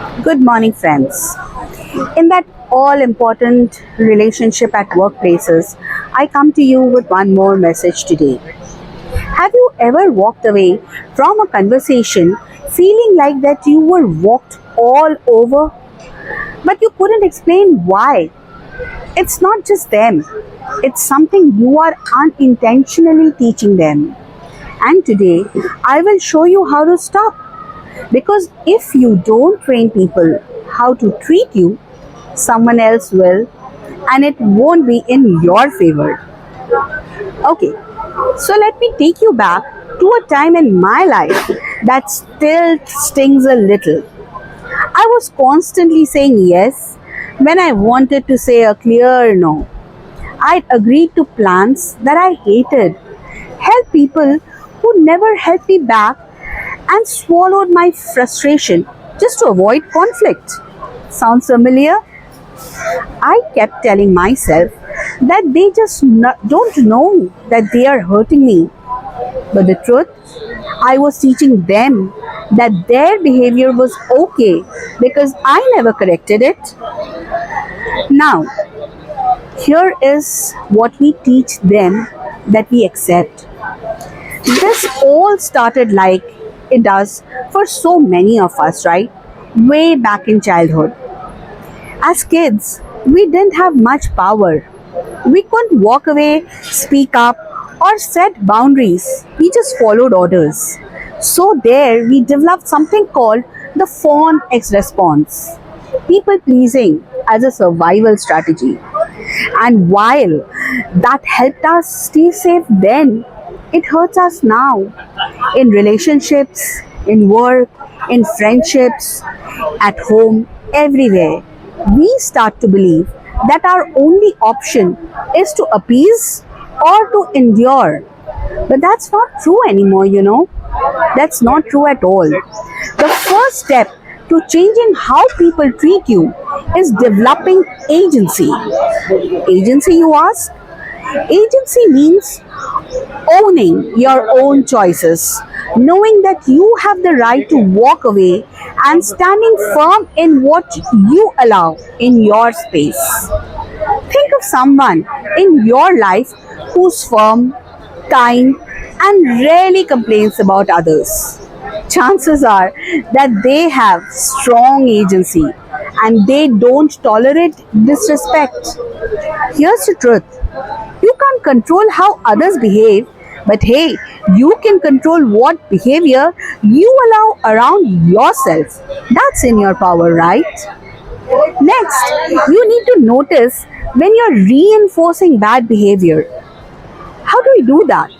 Good morning, friends. In that all important relationship at workplaces, I come to you with one more message today. Have you ever walked away from a conversation feeling like that you were walked all over, but you couldn't explain why? It's not just them, it's something you are unintentionally teaching them. And today, I will show you how to stop. Because if you don't train people how to treat you, someone else will, and it won't be in your favor. Okay, so let me take you back to a time in my life that still stings a little. I was constantly saying yes when I wanted to say a clear no. I'd agreed to plans that I hated, help people who never helped me back, and swallowed my frustration just to avoid conflict. Sounds familiar? I kept telling myself that they just don't know that they are hurting me. But the truth, I was teaching them that their behavior was okay because I never corrected it. Now, here is what we teach them that we accept. This all started like it does for so many of us, right? Way back in childhood. As kids, we didn't have much power. We couldn't walk away, speak up, or set boundaries. We just followed orders. So, there we developed something called the fawn X response, people pleasing as a survival strategy. And while that helped us stay safe then, it hurts us now in relationships, in work, in friendships, at home, everywhere. We start to believe that our only option is to appease or to endure. But that's not true anymore. That's not true at all. The first step to changing how people treat you is developing agency. Agency, you ask? Agency means owning your own choices, knowing that you have the right to walk away and standing firm in what you allow in your space. Think of someone in your life who's firm, kind, and rarely complains about others. Chances are that they have strong agency and they don't tolerate disrespect. Here's the truth, you can't control how others behave, but hey, you can control what behavior you allow around yourself. That's in your power, right? Next, you need to notice when you're reinforcing bad behavior. How do you do that?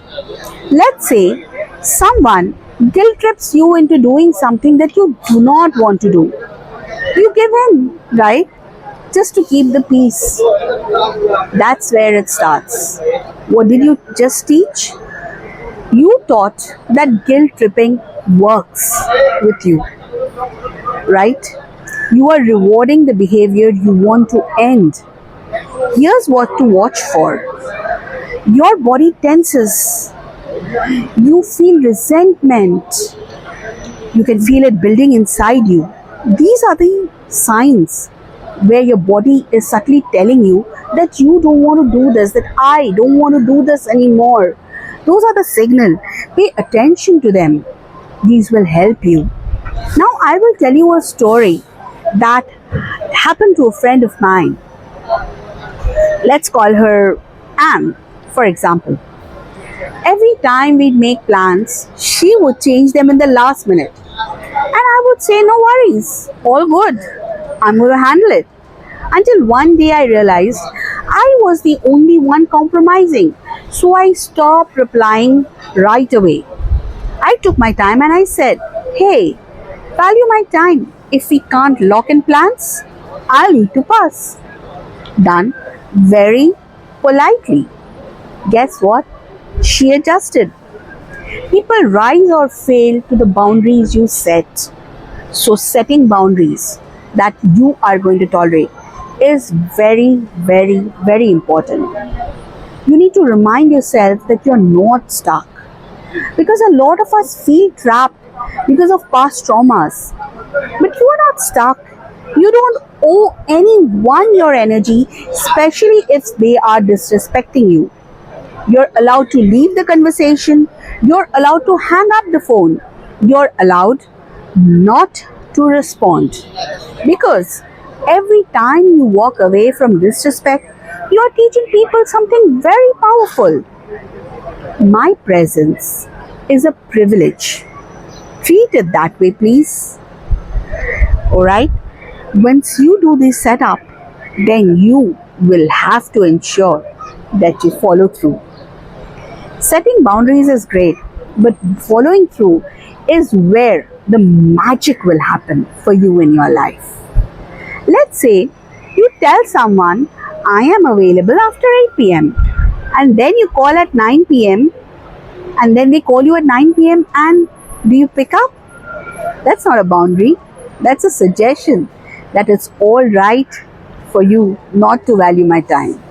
Let's say someone guilt trips you into doing something that you do not want to do. You give in, right? Just to keep the peace. That's where it starts. What did you just teach? You taught that guilt tripping works with you, right? You are rewarding the behavior you want to end. Here's what to watch for. Your body tenses. You feel resentment. You can feel it building inside you. These are the signs where your body is subtly telling you that you don't want to do this, that I don't want to do this anymore. Those are the signal. Pay attention to them. These will help you. Now I will tell you a story that happened to a friend of mine. Let's call her Anne, for example. Every time we'd make plans, she would change them in the last minute. And I would say, no worries, all good. I'm going to handle it. Until one day I realized I was the only one compromising. So I stopped replying right away. I took my time and I said, hey, value my time. If we can't lock in plans, I'll need to pass. Done very politely. Guess what? She adjusted. People rise or fail to the boundaries you set. So, setting boundaries that you are going to tolerate is very, very, very important. You need to remind yourself that you're not stuck. Because a lot of us feel trapped because of past traumas. But you are not stuck. You don't owe anyone your energy, especially if they are disrespecting you. You're allowed to leave the conversation. You're allowed to hang up the phone. You're allowed not to respond. Because every time you walk away from disrespect, you're teaching people something very powerful. My presence is a privilege. Treat it that way, please. Alright? Once you do this setup, then you will have to ensure that you follow through. Setting boundaries is great, but following through is where the magic will happen for you in your life. Let's say you tell someone, I am available after 8 pm, and then you call at 9 pm, and then they call you at 9 pm, and do you pick up? That's not a boundary, that's a suggestion that it's all right for you not to value my time.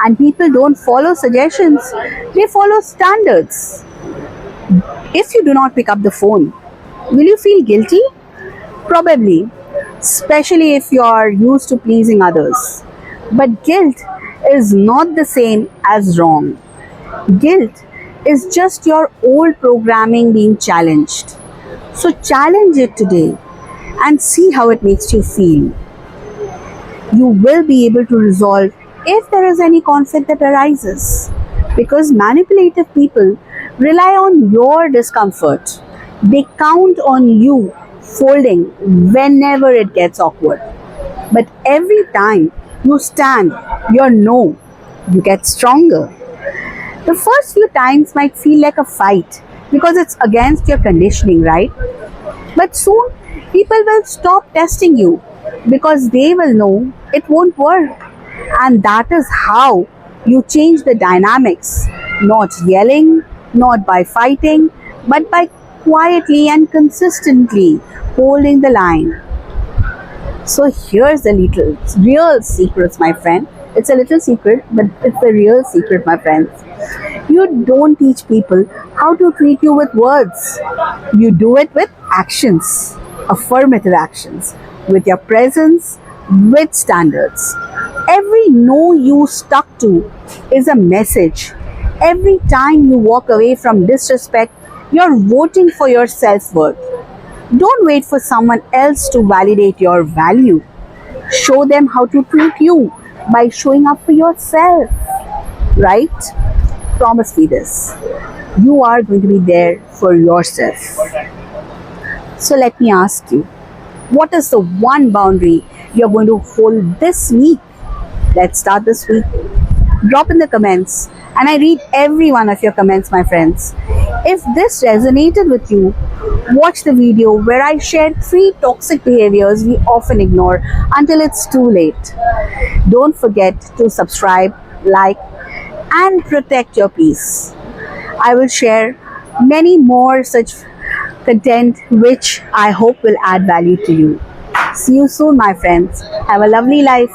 And people don't follow suggestions, they follow standards. If you do not pick up the phone, will you feel guilty? Probably, especially if you are used to pleasing others. But guilt is not the same as wrong. Guilt is just your old programming being challenged. So challenge it today and see how it makes you feel. You will be able to resolve if there is any conflict that arises. Because manipulative people rely on your discomfort. They count on you folding whenever it gets awkward. But every time you stand your no, you get stronger. The first few times might feel like a fight because it's against your conditioning, right? But soon people will stop testing you because they will know it won't work. And that is how you change the dynamics. Not yelling, not by fighting, but by quietly and consistently holding the line. So here's the little real secrets, my friend. It's a little secret, but it's a real secret, my friends. You don't teach people how to treat you with words. You do it with actions, affirmative actions, with your presence, with standards. Every no you stuck to is a message. Every time you walk away from disrespect, you're voting for your self worth. Don't wait for someone else to validate your value. Show them how to treat you by showing up for yourself. Right? Promise me this. You are going to be there for yourself. So let me ask you, what is the one boundary you're going to hold this week? Let's start this week. Drop in the comments, and I read every one of your comments, my friends. If this resonated with you, watch the video where I shared 3 toxic behaviors we often ignore until it's too late. Don't forget to subscribe, like, and protect your peace. I will share many more such content which I hope will add value to you. See you soon, my friends. Have a lovely life.